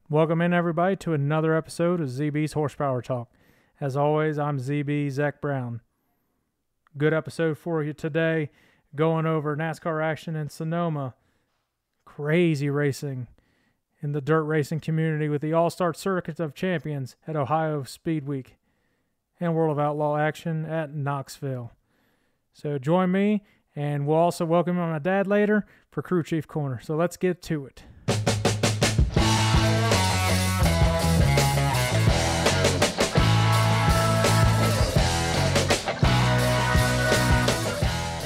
Welcome in, everybody, to another episode of ZB's Horsepower Talk. As always, I'm ZB Zack Brown. Good episode for you today, going over NASCAR action in Sonoma. Crazy racing in the dirt racing community with the All-Star Circuit of Champions at Ohio Speed Week and World of Outlaw action at Knoxville. So join me, and we'll also welcome my dad later for Crew Chief Corner. So let's get to it.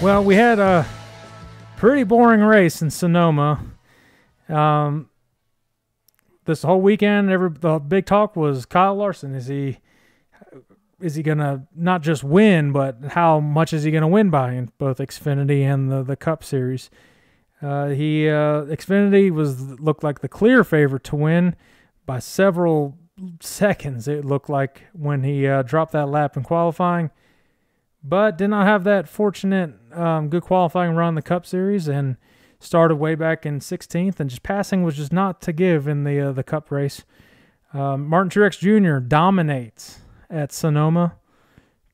Well, we had a pretty boring race in Sonoma. This whole weekend, the big talk was Kyle Larson. Is he gonna not just win, but how much is he gonna win by in both Xfinity and the Cup Series? Xfinity looked like the clear favorite to win by several seconds. It looked like when he dropped that lap in qualifying. But did not have that fortunate good qualifying run in the Cup Series and started way back in 16th, and just passing was just not to give in the Cup race. Martin Truex Jr. dominates at Sonoma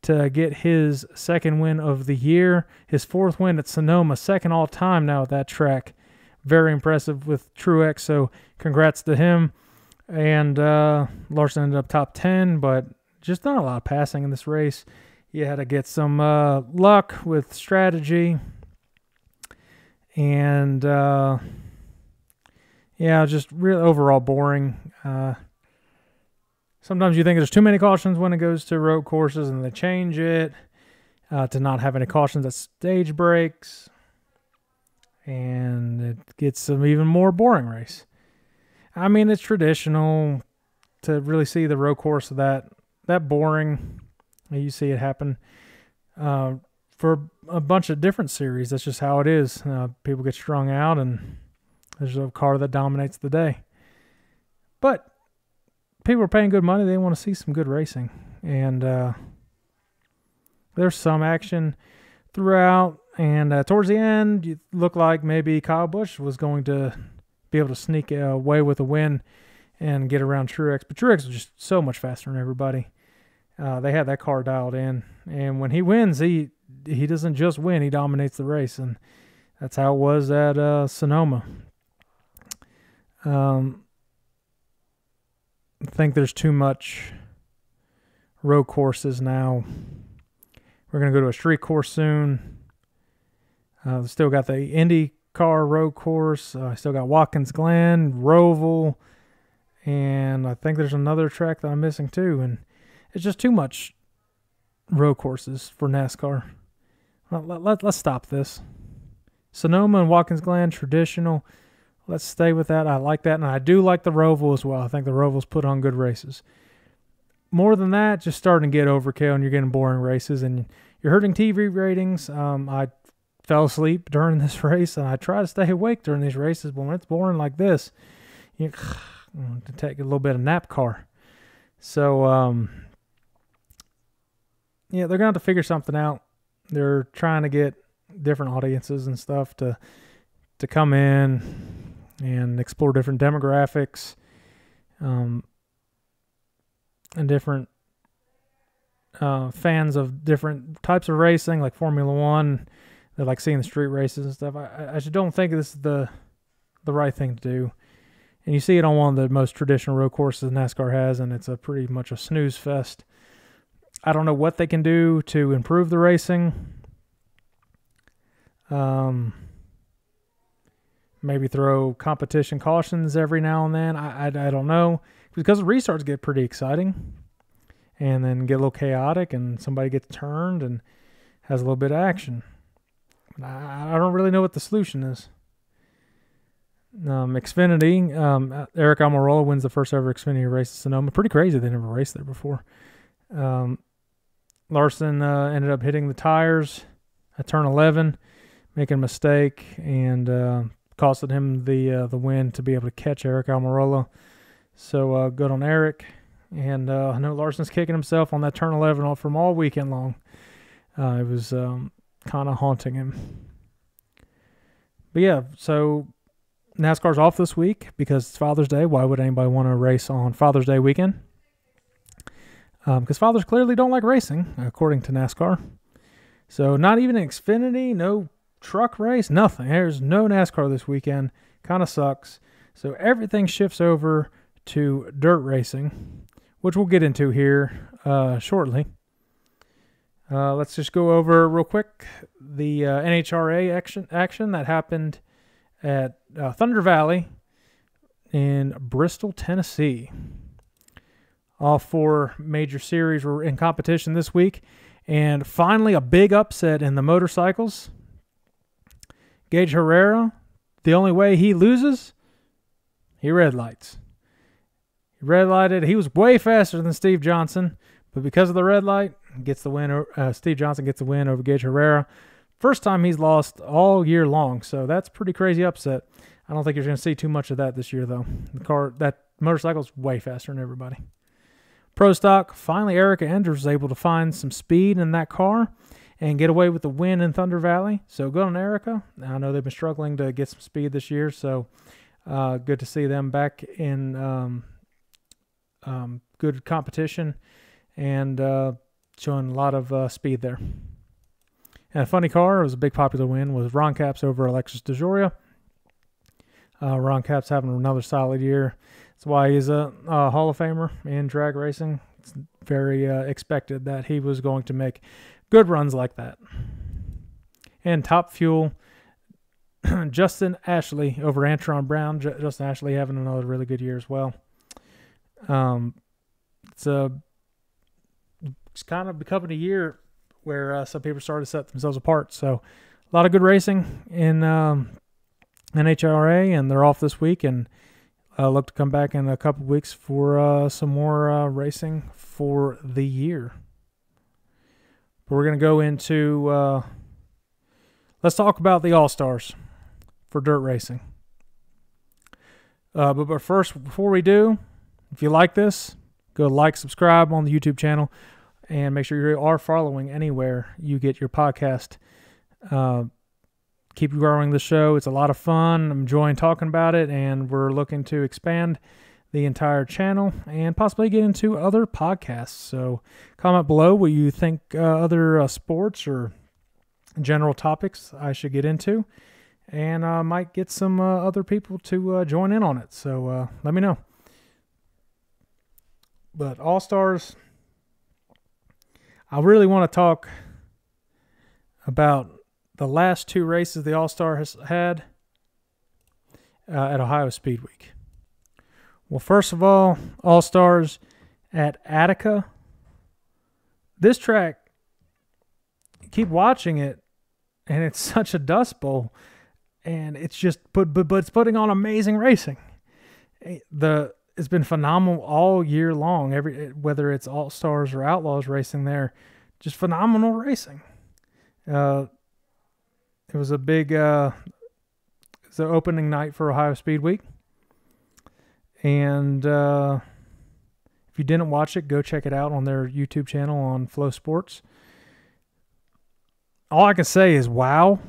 to get his second win of the year, his fourth win at Sonoma, second all-time now at that track. Very impressive with Truex, so congrats to him. And Larson ended up top 10, but just not a lot of passing in this race. You had to get some luck with strategy. And, just really overall boring. Sometimes you think there's too many cautions when it goes to road courses, and they change it to not have any cautions at stage breaks. And it gets some even more boring race. I mean, it's traditional to really see the road course of that boring. You see it happen for a bunch of different series. That's just how it is. People get strung out, and there's a car that dominates the day. But people are paying good money. They want to see some good racing. And there's some action throughout. And towards the end, it looked like maybe Kyle Busch was going to be able to sneak away with a win and get around Truex. But Truex was just so much faster than everybody. They had that car dialed in, and when he wins, he doesn't just win; he dominates the race, and that's how it was at Sonoma. I think there's too much road courses now. We're gonna go to a street course soon. Still got the IndyCar road course. Still got Watkins Glen, Roval, and I think there's another track that I'm missing too, and it's just too much road courses for NASCAR. Let's stop this. Sonoma and Watkins Glen, traditional. Let's stay with that. I like that, and I do like the Roval as well. I think the Roval's put on good races. More than that, just starting to get overkill, and you're getting boring races, and you're hurting TV ratings. I fell asleep during this race, and I try to stay awake during these races, but when it's boring like this, you to take a little bit of nap car. So, they're going to have to figure something out. They're trying to get different audiences and stuff to come in and explore different demographics and different fans of different types of racing, like Formula One. They like seeing the street races and stuff. I just don't think this is the right thing to do. And you see it on one of the most traditional road courses NASCAR has, and it's pretty much a snooze fest. I don't know what they can do to improve the racing. Maybe throw competition cautions every now and then. I don't know. Because the restarts get pretty exciting and then get a little chaotic, and somebody gets turned and has a little bit of action. I don't really know what the solution is. Xfinity, Eric Almirola wins the first ever Xfinity race at Sonoma. Pretty crazy. They never raced there before. Larson ended up hitting the tires at turn 11, making a mistake, and costed him the win to be able to catch Eric Almirola. So good on Eric. And I know Larson's kicking himself on that turn 11 from all weekend long. It was kind of haunting him. But yeah, so NASCAR's off this week because it's Father's Day. Why would anybody want to race on Father's Day weekend? Because fathers clearly don't like racing, according to NASCAR. So not even an Xfinity, no truck race, nothing. There's no NASCAR this weekend. Kind of sucks. So everything shifts over to dirt racing, which we'll get into here shortly. Let's just go over real quick the NHRA action that happened at Thunder Valley in Bristol, Tennessee. All 4 major series were in competition this week. And finally, a big upset in the motorcycles. Gage Herrera, the only way he loses, he red lights. He red lighted. He was way faster than Steve Johnson, but because of the red light, gets the win. Steve Johnson gets the win over Gage Herrera. First time he's lost all year long, so that's pretty crazy upset. I don't think you're going to see too much of that this year, though. That motorcycle's way faster than everybody. Pro Stock, finally Erica Enders was able to find some speed in that car and get away with the win in Thunder Valley. So good on Erica. I know they've been struggling to get some speed this year, so good to see them back in good competition and showing a lot of speed there. And a funny car, it was a big popular win, was Ron Capps over Alexis DeJoria. Ron Capps having another solid year. That's why he's a Hall of Famer in drag racing. It's very expected that he was going to make good runs like that. And Top Fuel, Justin Ashley over Antron Brown. Justin Ashley having another really good year as well. It's kind of becoming a year where some people started to set themselves apart. So a lot of good racing in NHRA, and they're off this week, and look to come back in a couple of weeks for some more racing for the year. But we're going to go into, let's talk about the All-Stars for dirt racing. But first, before we do, if you like this, go like, subscribe on the YouTube channel, and make sure you are following anywhere you get your podcast. Keep growing the show. It's a lot of fun. I'm enjoying talking about it, and we're looking to expand the entire channel and possibly get into other podcasts. So comment below what you think other sports or general topics I should get into, and I might get some other people to join in on it. So let me know. But All-Stars, I really want to talk about the last 2 races the All-Star has had at Ohio Speed Week. Well, first of all, All-Stars at Attica. This track, keep watching it, and it's such a dust bowl, and it's just, but it's putting on amazing racing. It's been phenomenal all year long. Whether it's All-Stars or Outlaws racing there, just phenomenal racing. It was a big, it's the opening night for Ohio Speed Week. And if you didn't watch it, go check it out on their YouTube channel on Flow Sports. All I can say is, wow.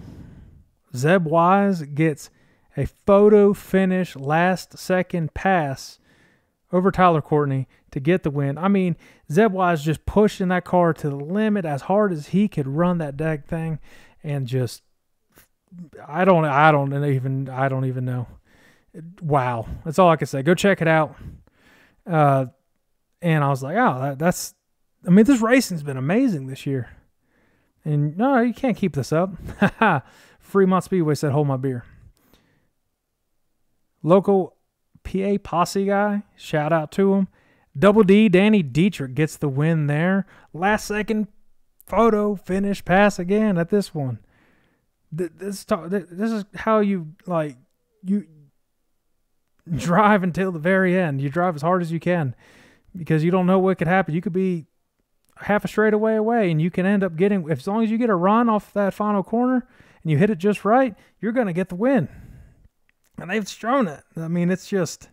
Zeb Wise gets a photo finish last second pass over Tyler Courtney to get the win. I mean, Zeb Wise just pushing that car to the limit as hard as he could run that dag thing, and just I don't even know. Wow, that's all I can say. Go check it out. And I was like, oh, I mean, this racing's been amazing this year. And no, you can't keep this up. Fremont Speedway said, hold my beer. Local PA Posse guy, shout out to him. Double D, Danny Dietrich gets the win there. Last second photo finish pass again at this one. This is how you drive until the very end. You drive as hard as you can because you don't know what could happen. You could be half a straightaway away, and you can end up getting, as long as you get a run off that final corner and you hit it just right, you're going to get the win. And they've shown it. I mean, it's just,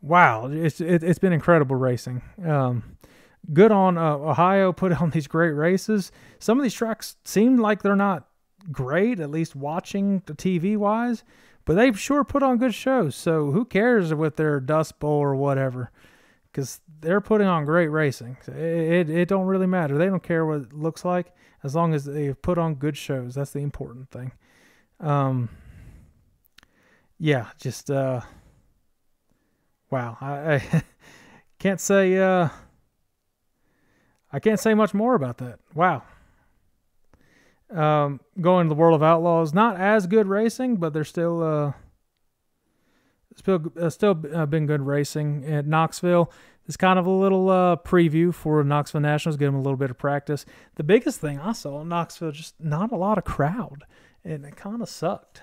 wow. It's been incredible racing. Good on Ohio, put on these great races. Some of these tracks seem like they're not great, at least watching the TV-wise, but they sure put on good shows. So who cares with their Dust Bowl or whatever? Because they're putting on great racing. It don't really matter. They don't care what it looks like as long as they put on good shows. That's the important thing. Yeah, just wow. I can't say I can't say much more about that. Wow. Going to the World of Outlaws, not as good racing, but they're still been good racing at Knoxville. It's kind of a little preview for Knoxville Nationals, give them a little bit of practice. The biggest thing I saw in Knoxville, just not a lot of crowd, and it kind of sucked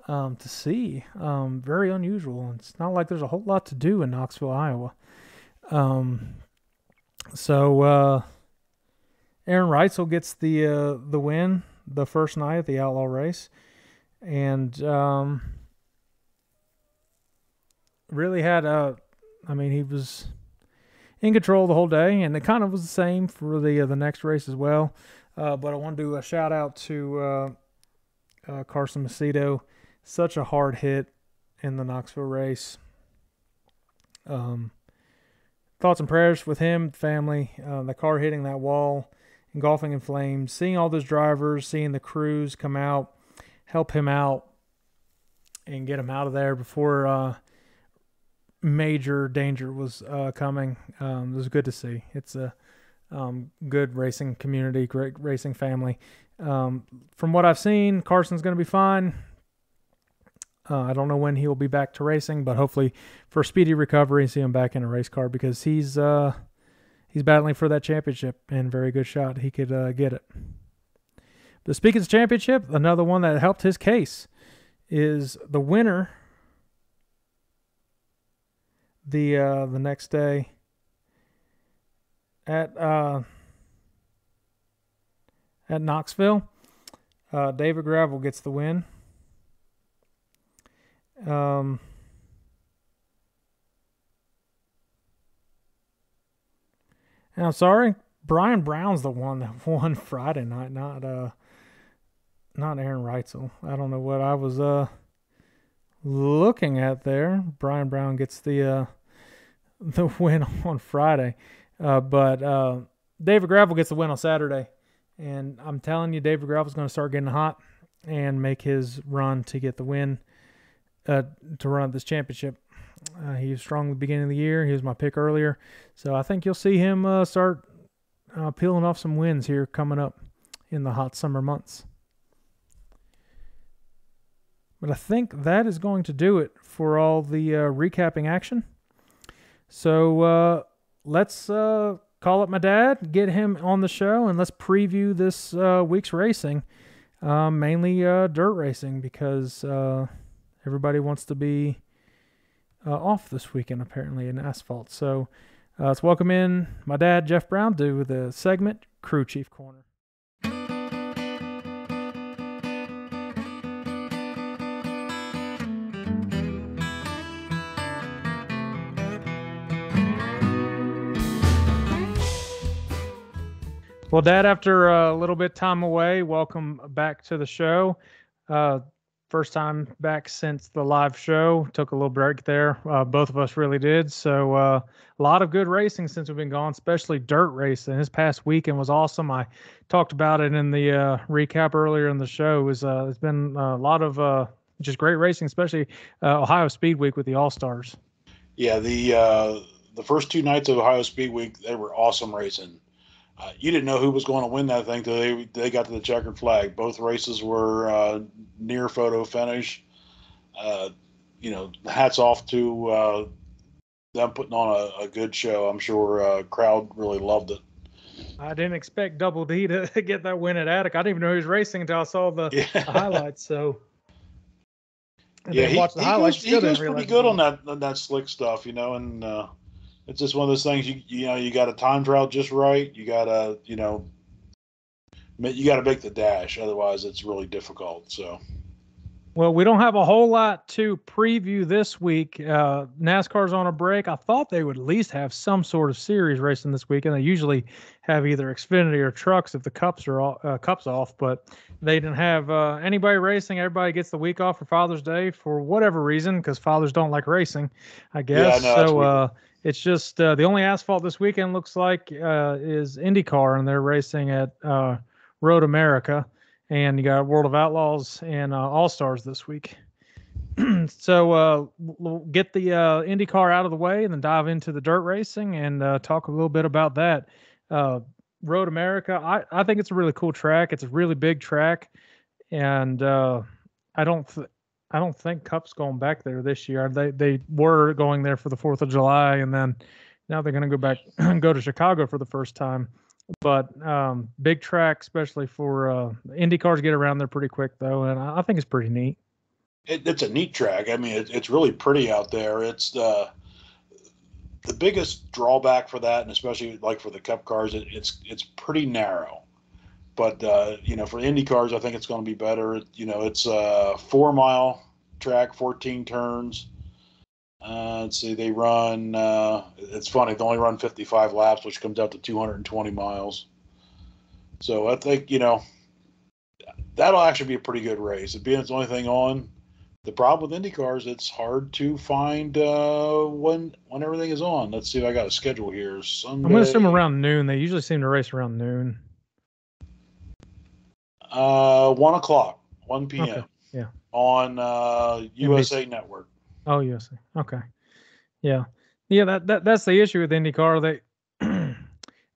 to see. Very unusual. It's not like there's a whole lot to do in Knoxville, Iowa. So Aaron Reitzel gets the win the first night at the Outlaw race, and really had he was in control the whole day, and it kind of was the same for the next race as well. But I want to do a shout out to Carson Macedo. Such a hard hit in the Knoxville race. Thoughts and prayers with him, family. The car hitting that wall, engulfing in flames. Seeing all those drivers, seeing the crews come out, help him out, and get him out of there before major danger was coming. It was good to see. It's a good racing community, great racing family. From what I've seen, Carson's going to be fine. I don't know when he'll be back to racing, but hopefully for speedy recovery, see him back in a race car, because he's battling for that championship, and very good shot he could get it. But speaking of championship, another one that helped his case is the winner the next day at Knoxville. David Gravel gets the win. And I'm sorry, Brian Brown's the one that won Friday night, not Aaron Reitzel. I don't know what I was looking at there. Brian Brown gets the win on Friday, but David Gravel gets the win on Saturday, and I'm telling you, David Gravel's going to start getting hot and make his run to get the win to run this championship. He was strong at the beginning of the year. He was my pick earlier, so I think you'll see him start peeling off some wins here coming up in the hot summer months. But I think that is going to do it for all the recapping action. So let's call up my dad, get him on the show, and let's preview this week's racing, mainly dirt racing, because everybody wants to be off this weekend, apparently, in asphalt. So let's welcome in my dad, Jeff Brown, to the segment Crew Chief Corner. Well, Dad, after a little bit time away, welcome back to the show. First time back since the live show. Took a little break there. Both of us really did. So a lot of good racing since we've been gone, especially dirt racing. This past weekend was awesome. I talked about it in the recap earlier in the show. It's been a lot of just great racing, especially Ohio Speed Week with the All-Stars. Yeah, the first two nights of Ohio Speed Week, they were awesome racing. You didn't know who was going to win that thing till they got to the checkered flag. Both races were near photo finish. Hats off to them putting on a good show. I'm sure crowd really loved it. I didn't expect Double D to get that win at Attic. I didn't even know he was racing until I saw the highlights. So he goes pretty good on that slick stuff, and it's just one of those things. You got to time trial just right. You got to make the dash. Otherwise, it's really difficult. So, Well, we don't have a whole lot to preview this week. NASCAR's on a break. I thought they would at least have some sort of series racing this week, and they usually have either Xfinity or trucks if the cups are cups off. But they didn't have anybody racing. Everybody gets the week off for Father's Day for whatever reason, because fathers don't like racing, I guess. Yeah, no, that's weird. It's just the only asphalt this weekend looks like is IndyCar, and they're racing at Road America. And you got World of Outlaws and All Stars this week. So we'll get the IndyCar out of the way and then dive into the dirt racing and talk a little bit about that. Road America, I think it's a really cool track. It's a really big track, and I don't think Cup's going back there this year. They were going there for the 4th of July, and then now they're going to go back go to Chicago for the first time. But big track, especially for Indy cars, get around there pretty quick, though, and I think it's pretty neat. It's a neat track. I mean, it's really pretty out there. It's the biggest drawback for that, and especially like for the Cup cars, it's pretty narrow. But for Indy cars, I think it's going to be better. It's a 4-mile track, 14 turns. Let's see, they run, it's funny, they only run 55 laps, which comes out to 220 miles. So I think, that'll actually be a pretty good race. It being its only thing on. The problem with Indy cars, it's hard to find when everything is on. Let's see if I got a schedule here. Sunday. I'm going to assume around noon. They usually seem to race around noon. 1 o'clock, 1 p.m. Okay. Yeah. On USA Network. Oh, USA. Okay. Yeah. That's the issue with IndyCar.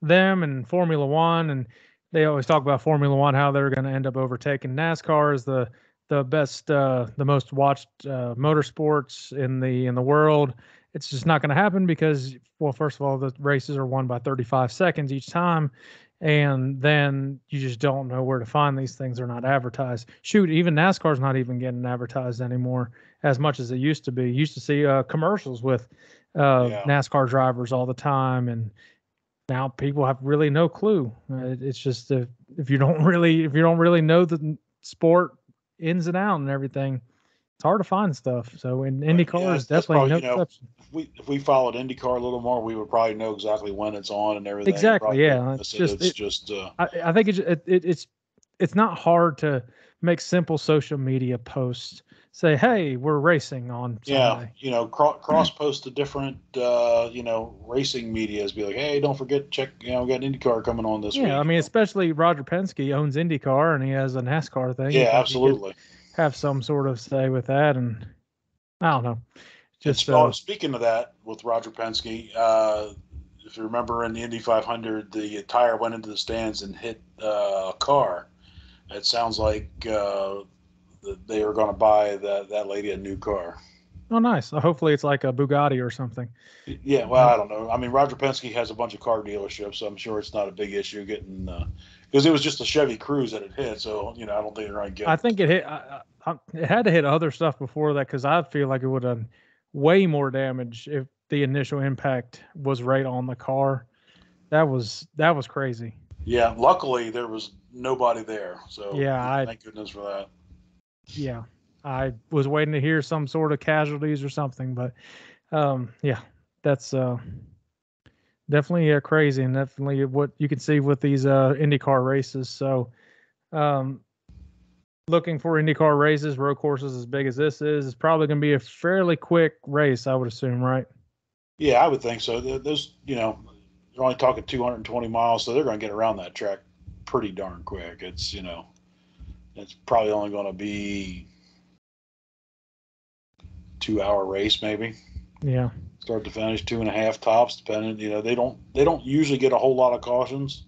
Them and Formula One, and they always talk about Formula One, how they're going to end up overtaking NASCAR as the best, the most watched motorsports in the world. It's just not going to happen because, well, first of all, the races are won by 35 seconds each time. And then you just don't know where to find these things. They're not advertised. Shoot, even NASCAR's not even getting advertised anymore as much as it used to be. You used to see commercials with NASCAR drivers all the time, and now people have really no clue. It's just if you don't really know the sport ins and out and everything, it's hard to find stuff. So in IndyCar is definitely no exception. If we followed IndyCar a little more, we would probably know exactly when it's on and everything. Exactly, yeah. I think it's not hard to make simple social media posts. Say, hey, we're racing on Sunday. Yeah, cross post to different racing medias. Be like, hey, don't forget, check. We got IndyCar coming on this week. Yeah, I mean, especially Roger Penske owns IndyCar and he has a NASCAR thing. Yeah, absolutely. Have some sort of say with that, and I don't know. Just speaking of that, with Roger Penske, if you remember in the Indy 500, the tire went into the stands and hit a car. It sounds like they are going to buy that lady a new car. Oh, nice. Hopefully, it's like a Bugatti or something. Yeah, well, I don't know. I mean, Roger Penske has a bunch of car dealerships, so I'm sure it's not a big issue getting. Because it was just a Chevy Cruze that it hit, so I don't think they're going to get. I think it hit. It had to hit other stuff before that because I feel like it would have done way more damage if the initial impact was right on the car. That was crazy. Yeah, luckily there was nobody there, so yeah, thank goodness for that. Yeah, I was waiting to hear some sort of casualties or something, but that's definitely crazy, and definitely what you can see with these IndyCar races. So, looking for IndyCar races, road courses as big as this is probably going to be a fairly quick race, I would assume, right? Yeah, I would think so. There's, you're only talking 220 miles, so they're going to get around that track pretty darn quick. It's, it's probably only going to be 2-hour race, maybe. Yeah. Start to finish, 2.5 tops, depending. They don't usually get a whole lot of cautions.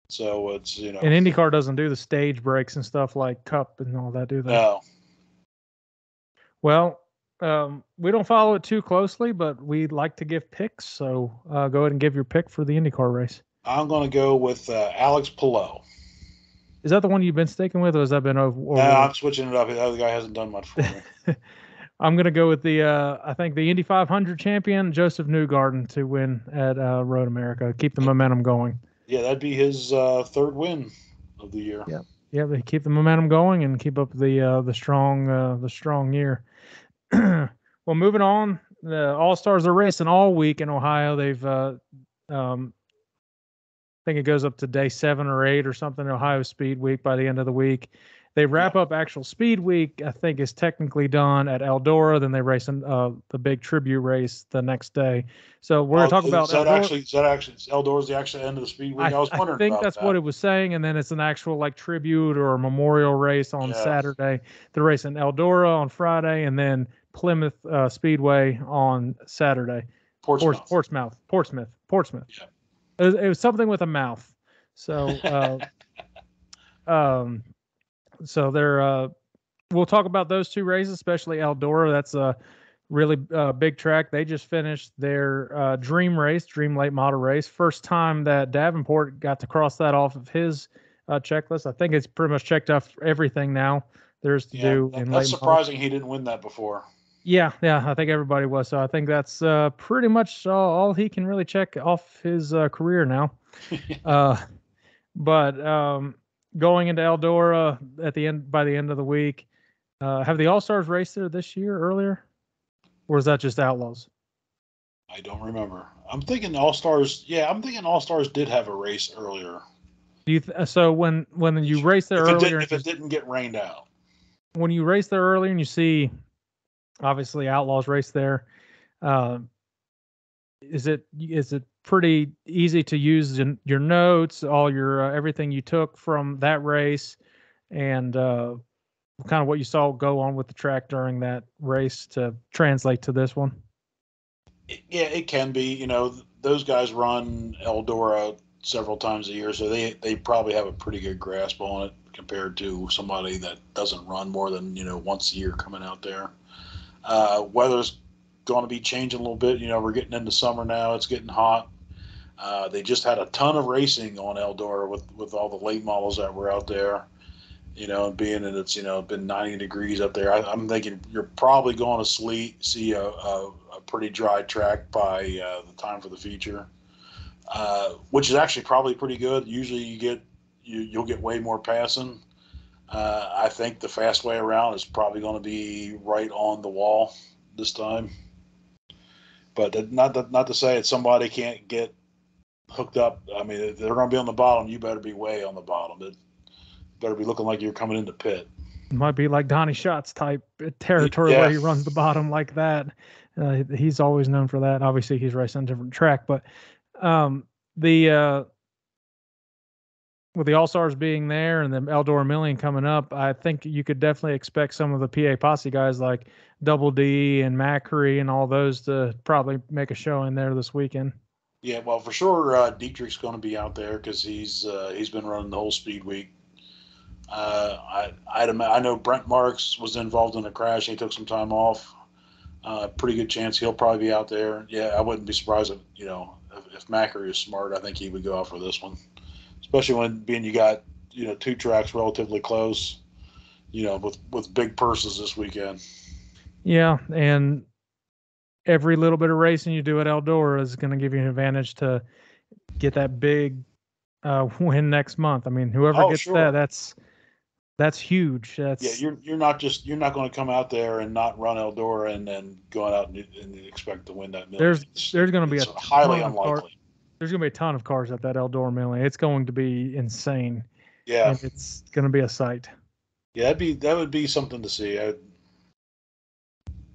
So it's, And IndyCar doesn't do the stage breaks and stuff like Cup and all that, do they? No. Well, we don't follow it too closely, but we like to give picks. So go ahead and give your pick for the IndyCar race. I'm going to go with Alex Palou. Is that the one you've been sticking with, or has that been over? No, I'm switching it up. The other guy hasn't done much for me. I'm going to go with I think the Indy 500 champion, Joseph Newgarden, to win at Road America. Keep the momentum going. Yeah, that'd be his third win of the year. Yeah. Yeah, they keep the momentum going and keep up the strong year. Well, moving on, the All Stars are racing all week in Ohio. They've I think it goes up to day 7 or 8 or something. Ohio Speed Week by the end of the week. They wrap up actual Speed Week. I think is technically done at Eldora. Then they race the big tribute race the next day. So we're going to talk about Eldora. Is that actually Eldora's the actual end of the Speed Week? I was wondering think about that's that. what it was saying, and then it's an actual like tribute or memorial race on Saturday. They're racing Eldora on Friday, and then Plymouth Speedway on Saturday. Portsmouth. Yeah. It was something with a mouth. So, so they're. We'll talk about those two races, especially Eldora. That's a really big track. They just finished their dream late model race. First time that Davenport got to cross that off of his checklist. I think it's pretty much checked off everything now there's to do in late model. That's surprising he didn't win that before. Yeah, I think everybody was. So I think that's pretty much all he can really check off his career now. But going into Eldora by the end of the week, have the All Stars raced there this year earlier, or is that just Outlaws? I don't remember. I'm thinking All Stars. Yeah, I'm thinking All Stars did have a race earlier. Do you so when you race there earlier, if it didn't get rained out, when you race there earlier and you see obviously Outlaws race there, is it pretty easy to use your notes, all your everything you took from that race, and kind of what you saw go on with the track during that race to translate to this one? Yeah, it can be. You know, those guys run Eldora several times a year, so they probably have a pretty good grasp on it compared to somebody that doesn't run more than once a year coming out there. Weather's going to be changing a little bit. We're getting into summer now. It's getting hot. They just had a ton of racing on Eldora with all the late models that were out there. Being that it's been 90 degrees up there, I'm thinking you're probably going to see a pretty dry track by the time for the feature, which is actually probably pretty good. Usually you'll get way more passing. I think the fast way around is probably going to be right on the wall this time. But not to say that somebody can't get hooked up. I mean, if they're going to be on the bottom, you better be way on the bottom. It better be looking like you're coming into pit. It might be like Donnie Schatz type territory where he runs the bottom like that. He's always known for that. Obviously, he's racing a different track, but with the All Stars being there and the Eldora Million coming up, I think you could definitely expect some of the PA Posse guys like Double D and Macri and all those to probably make a show in there this weekend. Yeah, well, for sure, Dietrich's going to be out there because he's been running the whole Speed Week. I know Brent Marks was involved in a crash. He took some time off. Pretty good chance he'll probably be out there. Yeah, I wouldn't be surprised if Macri is smart. I think he would go out for this one, especially when you got two tracks relatively close. With big purses this weekend. Yeah, and every little bit of racing you do at Eldora is going to give you an advantage to get that big win next month. I mean, whoever gets that's huge. You're not going to come out there and not run Eldora and then going out and expect to win that million. There's going to be a highly unlikely. There's going to be a ton of cars at that Eldora Million. It's going to be insane. Yeah, and it's going to be a sight. Yeah, that would be something to see. It'd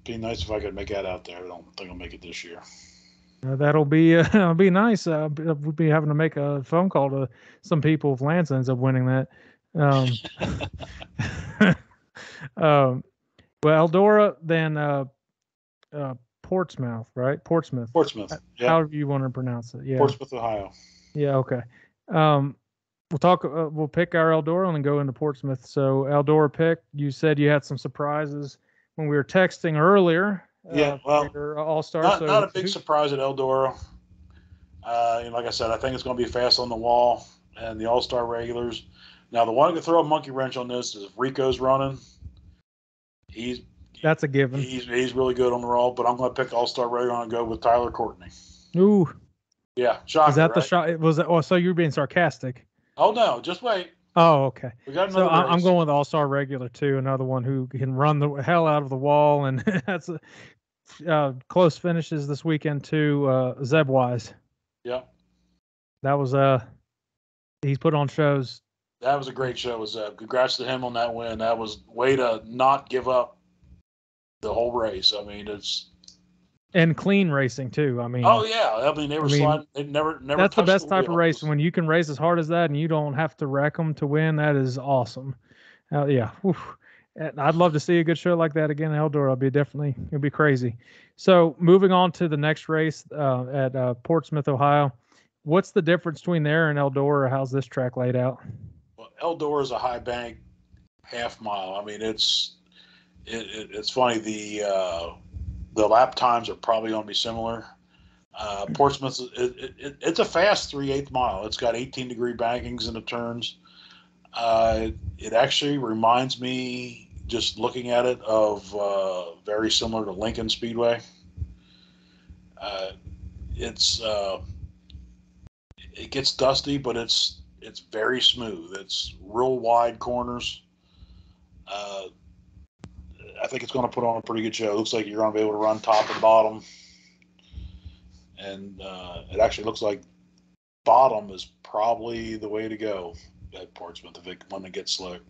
be nice if I could make that out there. I don't think I'll make it this year. That'll be nice. We'll be having to make a phone call to some people if Lance ends up winning that. Well, Eldora, then Portsmouth, right? Portsmouth. Yep. However you want to pronounce it. Yeah. Portsmouth, Ohio. Yeah. Okay. We'll talk. We'll pick our Eldora and then go into Portsmouth. So Eldora pick. You said you had some surprises when we were texting earlier. Yeah. Well, All Star. Not a big surprise at Eldora. Like I said, I think it's going to be fast on the wall and the All Star regulars. Now, the one who can throw a monkey wrench on this is if Rico's running. That's a given. He's really good on the roll, but I'm going to pick All Star regular and go with Tyler Courtney. Ooh. Yeah, shocker. Is that right? the shot? Was it? Oh, so you're being sarcastic. Oh no, just wait. Oh, okay. We got So another I'm race. going with All-Star Regular too, another one who can run the hell out of the wall, and that's close finishes this weekend too. Zeb Wise, Yeah, that was he's put on shows that was a great show with Zeb. Congrats to him on that win. That was way to not give up the whole race. I mean, it's and clean racing too. oh yeah. I mean, they I were mean sliding. They never that's the touched the best type of wheel. It race was, when you can race as hard as that and you don't have to wreck them to win. That is awesome. Yeah. Whew. And I'd love to see a good show like that again in Eldora. It'd be crazy. So moving on to the next race at Portsmouth, Ohio. What's the difference between there and Eldora? How's this track laid out? well, Eldora is a high bank half mile. I mean, it's funny. The lap times are probably going to be similar. Portsmouth, it's a fast 3/8 mile. It's got 18-degree bankings in the turns. It actually reminds me, just looking at it, of very similar to Lincoln Speedway. Uh, it's it gets dusty, but it's very smooth. It's real wide corners. Uh, I think it's going to put on a pretty good show. It looks like you're going to be able to run top and bottom, and it actually looks like bottom is probably the way to go at Portsmouth when it gets slick.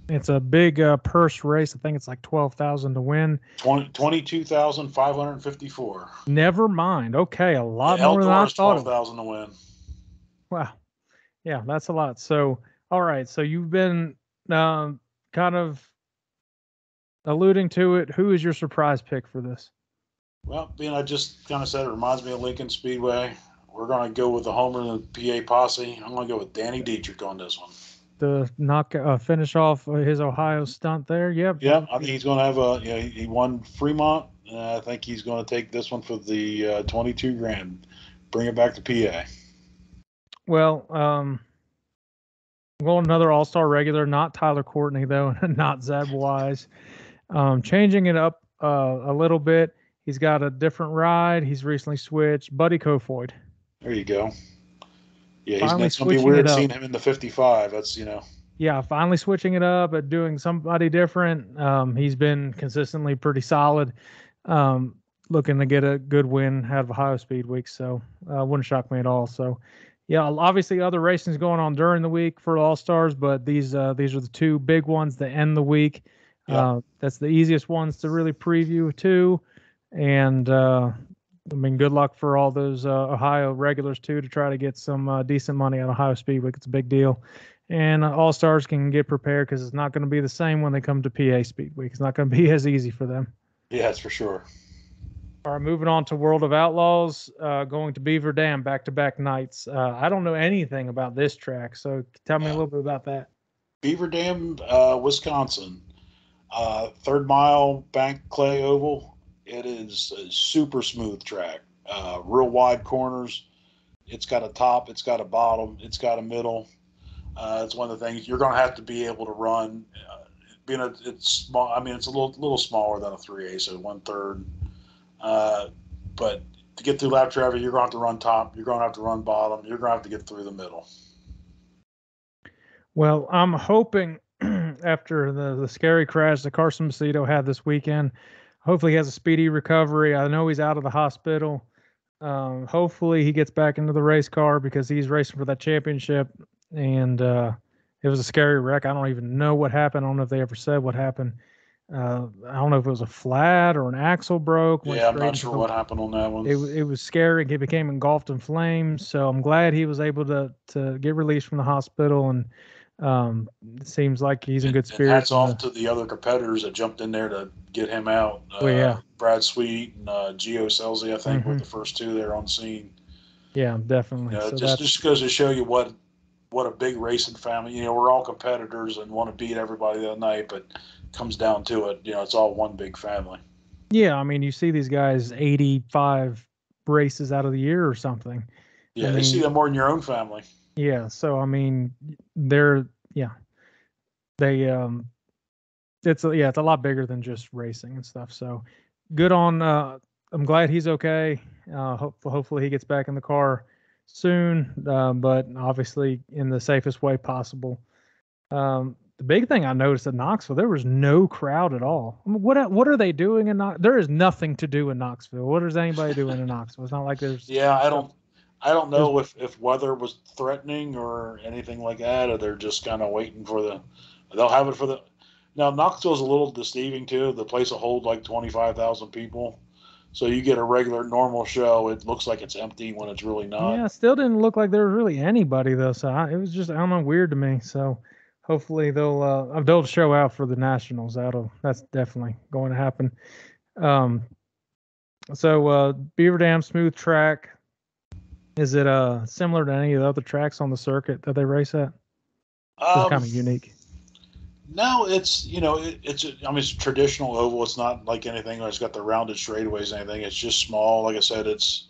It's a big purse race. I think it's like 12,000 to win. 22,554. Never mind. Okay, a lot more than I Eldor is thought it was. 12,000 to win. Wow. Yeah, that's a lot. So, all right. So you've been kind of alluding to it. Who is your surprise pick for this? Well, being I just kind of said it reminds me of Lincoln Speedway. We're going to go with the Homer and the PA posse. I'm going to go with Danny Dietrich on this one. To knock finish off his Ohio stunt there. Yep. Yeah, I think he's going to have a. You know, he won Fremont. I think he's going to take this one for the 22 grand. Bring it back to PA. Well, I'm going another All-Star regular, not Tyler Courtney though, not Zeb Wise. Changing it up a little bit. He's got a different ride. He's recently switched. Buddy Kofoid. There you go. Yeah, Finally it's going to be switching it weird up. seeing him in the 55. That's Yeah, finally switching it up at doing somebody different. He's been consistently pretty solid. Looking to get a good win out of Ohio Speed Week, so wouldn't shock me at all. So, yeah, obviously other racing's going on during the week for All Stars, but these are the two big ones that end the week. yeah. That's the easiest ones to really preview too, and I mean, good luck for all those Ohio regulars too to try to get some decent money out of Ohio Speed Week. It's a big deal. And All Stars can get prepared because it's not going to be the same when they come to PA Speed Week. It's not going to be as easy for them. Yeah, that's for sure. All right, moving on to World of Outlaws, going to Beaver Dam back-to-back nights. I don't know anything about this track, so tell me a little bit about that. Beaver Dam, Wisconsin. Third mile bank clay oval. It is a super smooth track. Real wide corners. It's got a top. It's got a bottom. It's got a middle. It's one of the things you're going to have to be able to run. It's small. I mean, it's a little smaller than a 3A, so 1/3. But to get through lap traffic, you're going to have to run top. You're going to have to run bottom. You're going to have to get through the middle. Well, I'm hoping after the scary crash that Carson Macedo had this weekend, hopefully he has a speedy recovery. I know he's out of the hospital. Hopefully he gets back into the race car because he's racing for that championship. And it was a scary wreck. I don't even know what happened. I don't know if they ever said what happened. I don't know if it was a flat or an axle broke. Yeah, I'm not sure what happened on that one. It was scary. He became engulfed in flames. So I'm glad he was able to get released from the hospital. And it seems like he's in good spirits. Hats off to the other competitors that jumped in there to get him out. Yeah. Brad Sweet and Gio Selzy, I think, were the first two there on scene. Yeah, definitely. So just goes to show you what a big racing family. We're all competitors and want to beat everybody that night, but comes down to it, it's all one big family. Yeah, I mean, you see these guys 85 races out of the year or something. Yeah, they see them more than your own family. Yeah, so I mean, it's a lot bigger than just racing and stuff. So good on. I'm glad he's okay. Hopefully he gets back in the car soon, but obviously in the safest way possible. The big thing I noticed at Knoxville, there was no crowd at all. I mean, what are they doing in Knoxville? There is nothing to do in Knoxville. What is anybody doing in Knoxville? It's not like there's Yeah, stuff. I don't There's know if weather was threatening or anything like that, or they're just kind of waiting for the. They'll have it for the. Now Knoxville's a little deceiving too. The place will hold like 25,000 people, so you get a regular normal show. It looks like it's empty when it's really not. Yeah, it still didn't look like there was really anybody though. So it was just I don't know weird to me. So hopefully they'll show out for the Nationals. That's definitely going to happen. Um, Beaver Dam smooth track. Is it similar to any of the other tracks on the circuit that they race at? Just Um, kind of unique. no, it's I mean it's a traditional oval. It's not like anything. It's got the rounded straightaways and anything. It's just small. Like I said, it's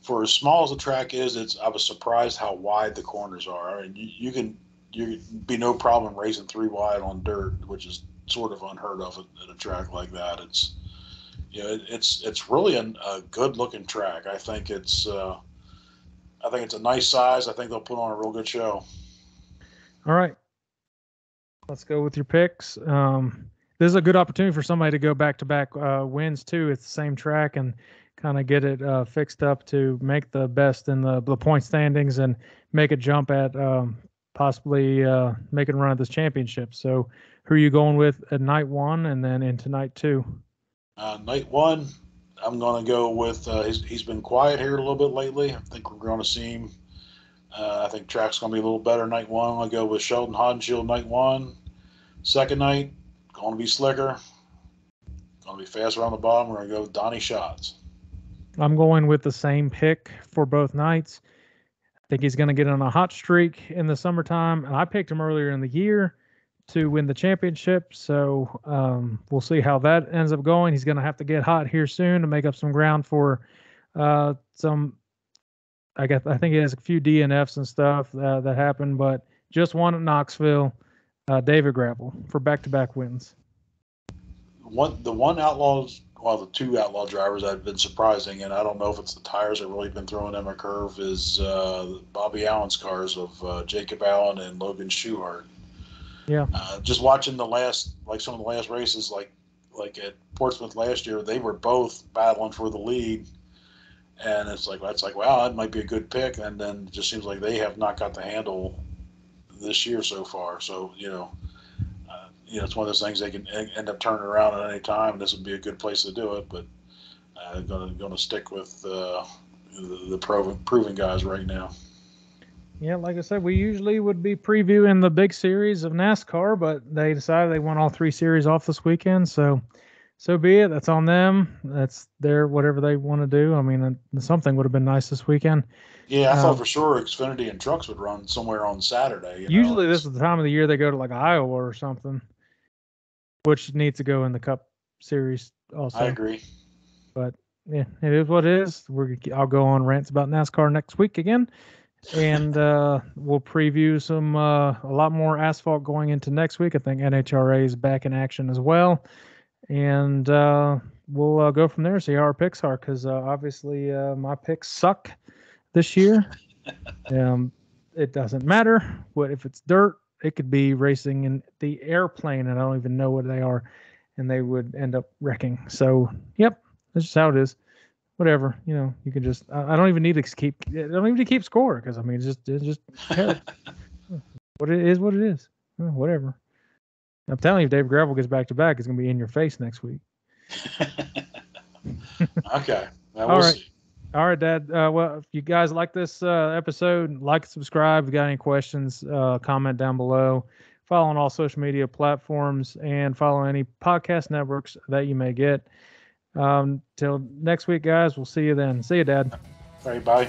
for as small as the track is. It's I was surprised how wide the corners are. I mean, you be no problem racing 3 wide on dirt, which is sort of unheard of at a track like that. It's it's really a good looking track. I think it's a nice size. I think they'll put on a real good show. All right, let's go with your picks. This is a good opportunity for somebody to go back to back wins too. It's the same track and kind of get it fixed up to make the best in the point standings and make a jump at possibly making a run at this championship. So, who are you going with at night one and then into night two? Night one, I'm going to go with. He's been quiet here a little bit lately. I think we're going to see him. I think track's going to be a little better night one. I'm going to go with Sheldon Haudenschild night one. Second night, going to be slicker. Going to be fast around the bottom. We're going to go with Donnie Schatz. I'm going with the same pick for both nights. I think he's going to get on a hot streak in the summertime, and I picked him earlier in the year to win the championship. So we'll see how that ends up going. He's going to have to get hot here soon to make up some ground for some. I think he has a few DNFs and stuff that happened, but just one at Knoxville. David Gravel for back-to-back wins. The two outlaw drivers that have been surprising, and I don't know if it's the tires that really been throwing them a curve, is Bobby Allen's cars of Jacob Allen and Logan Schuchart. Yeah. Just watching some of the last races, like at Portsmouth last year, they were both battling for the lead, and it's like wow, that might be a good pick, and then it just seems like they have not got the handle this year so far. So it's one of those things they can end up turning around at any time. This would be a good place to do it, but going to stick with the proven guys right now. Yeah, like I said, we usually would be previewing the big series of NASCAR, but they decided they want all three series off this weekend. So be it. That's on them. That's their whatever they want to do. I mean, something would have been nice this weekend. Yeah, I thought for sure Xfinity and trucks would run somewhere on Saturday. Usually this is the time of the year they go to like Iowa or something, which needs to go in the Cup Series also. I agree. But yeah, it is what it is. I'll go on rants about NASCAR next week again. And we'll preview a lot more asphalt going into next week. I think NHRA is back in action as well. And we'll go from there, see how our picks are, because obviously my picks suck this year. It doesn't matter if it's dirt. It could be racing in the airplane, and I don't even know what they are, and they would end up wrecking. So, yep, that's just how it is. Whatever, you can just. I don't even need to keep. I don't even need to keep score because I mean, it's just what it is. What it is. Whatever. I'm telling you, if David Gravel gets back to back, it's gonna be in your face next week. Okay. All right. See. All right, Dad. Well, if you guys like this episode, like and subscribe. If you got any questions, comment down below. Follow on all social media platforms and follow any podcast networks that you may get. Till next week, guys. We'll see you then. See you, Dad. All right, bye.